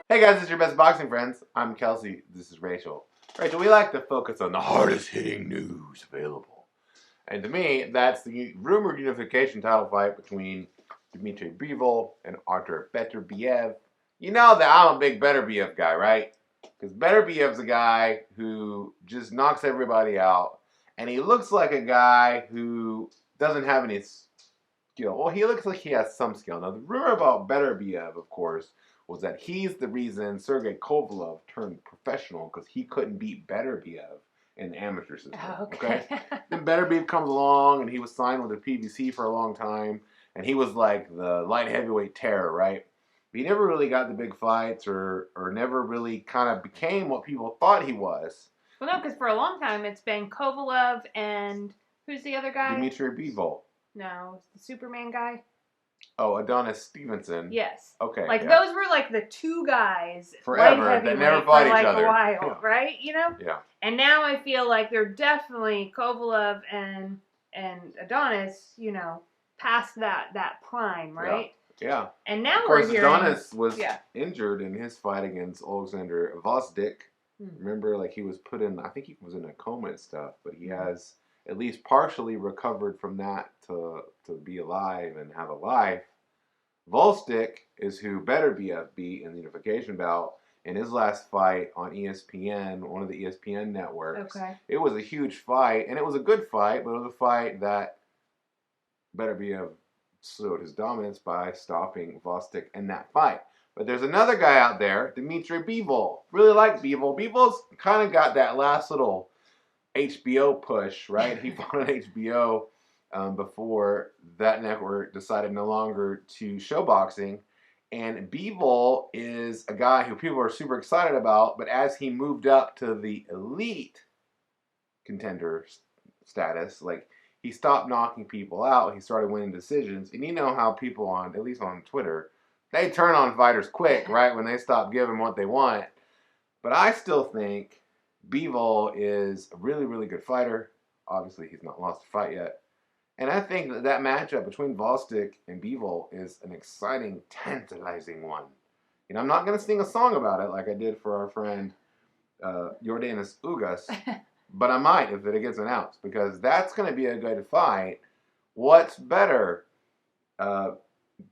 Hey guys, it's your best boxing friends. I'm Kelsey. This is Rachel. Rachel, we like to focus on the hardest hitting news available. And to me, that's the rumored unification title fight between Dmitry Bivol and Artur Beterbiev. You know that I'm a big Beterbiev guy, right? Because Beterbiev's a guy who just knocks everybody out. And he looks like a guy who doesn't have any skill. Well, he looks like he has some skill. Now, the rumor about Beterbiev, of course, was that he's the reason Sergey Kovalev turned professional because he couldn't beat Beterbiev in the amateur system. Okay? Then Beterbiev comes along and he was signed with the PBC for a long time, and he was like the light heavyweight terror, right? But he never really got the big fights or never really kind of became what people thought he was. Well, no, because for a long time it's been Kovalev and who's the other guy? Dmitry Bivol. No, the Superman guy. Oh, Adonis Stevenson. Yes. Okay. Like those were like the two guys forever. They never fought each other. A while, yeah. Right? You know. Yeah. And now I feel like they're definitely Kovalev and Adonis. You know, past that prime, right? Yeah. And now of course, we're hearing Adonis was injured in his fight against Alexander Vostik. Remember, like he was put in. I think he was in a coma and stuff, but he has at least partially recovered from that to be alive and have a life. Vostik is who Beterbiev beat in the unification bout in his last fight on ESPN, one of the ESPN networks. Okay. It was a huge fight, and it was a good fight, but it was a fight that Beterbiev showed his dominance by stopping Vostik in that fight. But there's another guy out there, Dmitry Bivol. Really like Bivol. Bivol's kind of got that last little HBO push, right? He fought on HBO before that network decided no longer to show boxing. And Bivol is a guy who people are super excited about, but as he moved up to the elite contender status, like he stopped knocking people out, he started winning decisions. And you know how people on, at least on Twitter, they turn on fighters quick, right? When they stop giving what they want. But I still think Bivol is a really, really good fighter. Obviously, he's not lost a fight yet. And I think that matchup between Vostik and Bivol is an exciting, tantalizing one. You know, I'm not going to sing a song about it like I did for our friend Jordanis Ugas, but I might if it gets announced, because that's going to be a good fight. What's better?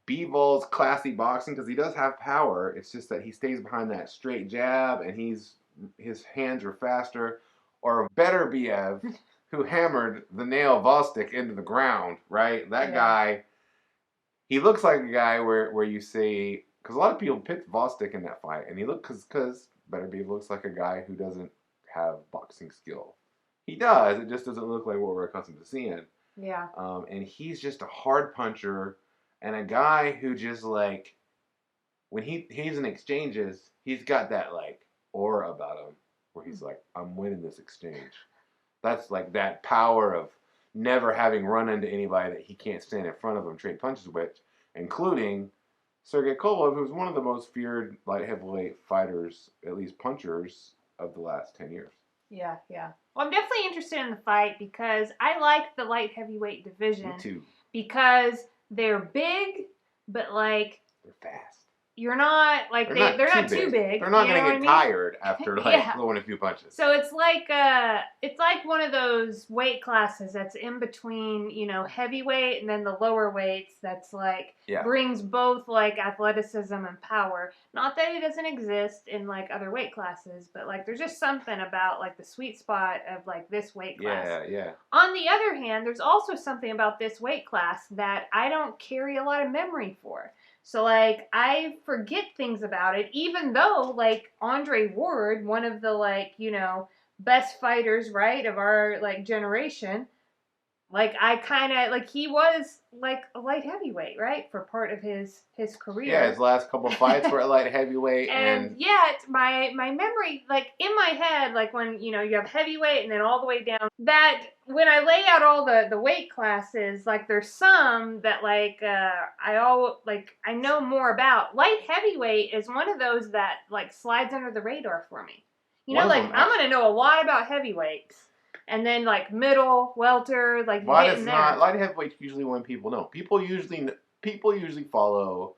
Bivol's classy boxing, because he does have power. It's just that he stays behind that straight jab, and his hands are faster. Or Beterbiev, who hammered the nail Vostik into the ground, right? That guy, he looks like a guy where you say, because a lot of people picked Vostik in that fight, and he looked, because Beterbiev looks like a guy who doesn't have boxing skill. He does, it just doesn't look like what we're accustomed to seeing. Yeah. And he's just a hard puncher, and a guy who just like, when he's in exchanges, he's got that like aura about him, where he's like, I'm winning this exchange. That's like that power of never having run into anybody that he can't stand in front of him, trade punches with, including Sergey Kovalev, who's one of the most feared light heavyweight fighters, at least punchers, of the last 10 years. Yeah. Well, I'm definitely interested in the fight because I like the light heavyweight division. Me too. Because they're big, but like they're fast. You're not like they're not too big. They're not going to get tired after like throwing a few punches. So it's like one of those weight classes that's in between, you know, heavyweight and then the lower weights. That's like brings both like athleticism and power. Not that it doesn't exist in like other weight classes, but like there's just something about like the sweet spot of like this weight class. Yeah. On the other hand, there's also something about this weight class that I don't carry a lot of memory for. So, like, I forget things about it, even though, like, Andre Ward, one of the, like, you know, best fighters, right, of our, like, generation, like, I kind of, like, he was, like, a light heavyweight, right, for part of his career. Yeah, his last couple of fights were at light heavyweight. And yet, my memory, like, in my head, like, when, you know, you have heavyweight and then all the way down, that when I lay out all the weight classes, like, there's some that, like, I know more about. Light heavyweight is one of those that, like, slides under the radar for me. You know, like, I'm going to know a lot about heavyweights. And then, like, middle, welter, like, light heavyweight's usually when people know. People usually people usually follow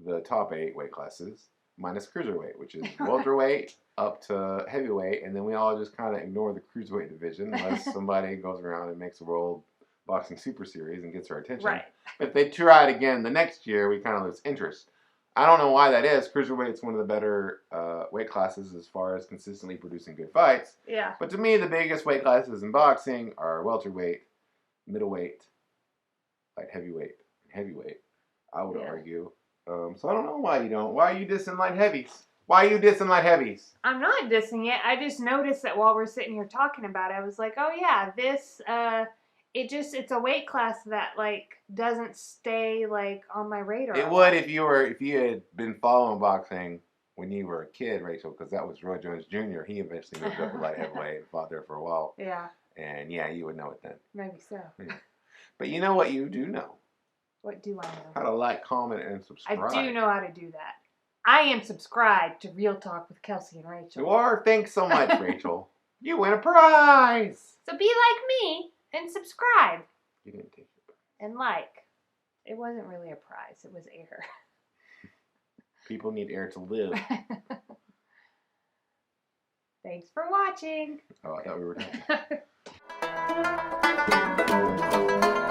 the top 8 weight classes minus cruiserweight, which is welterweight up to heavyweight, and then we all just kind of ignore the cruiserweight division unless somebody goes around and makes a World Boxing Super Series and gets our attention. Right. If they try it again the next year, we kind of lose interest. I don't know why that is. Cruiserweight's one of the better weight classes as far as consistently producing good fights. Yeah. But to me, the biggest weight classes in boxing are welterweight, middleweight, light heavyweight, and heavyweight, I would argue. So I don't know why you don't. Why are you dissing light heavies? Why are you dissing light heavies? I'm not dissing it. I just noticed that while we're sitting here talking about it, I was like, oh yeah, this, it's a weight class that, like, doesn't stay, like, on my radar. It would if you had been following boxing when you were a kid, Rachel, because that was Roy Jones Jr. He eventually moved up to light heavyweight and fought there for a while. Yeah. And yeah, you would know it then. Maybe so. Yeah. But you know what you do know? What do I know? How to like, comment, and subscribe. I do know how to do that. I am subscribed to Real Talk with Kelsey and Rachel. You are? Thanks so much, Rachel. You win a prize! So be like me and subscribe. You didn't take it. And like. It wasn't really a prize. It was air. People need air to live. Thanks for watching. Oh, I thought we were done.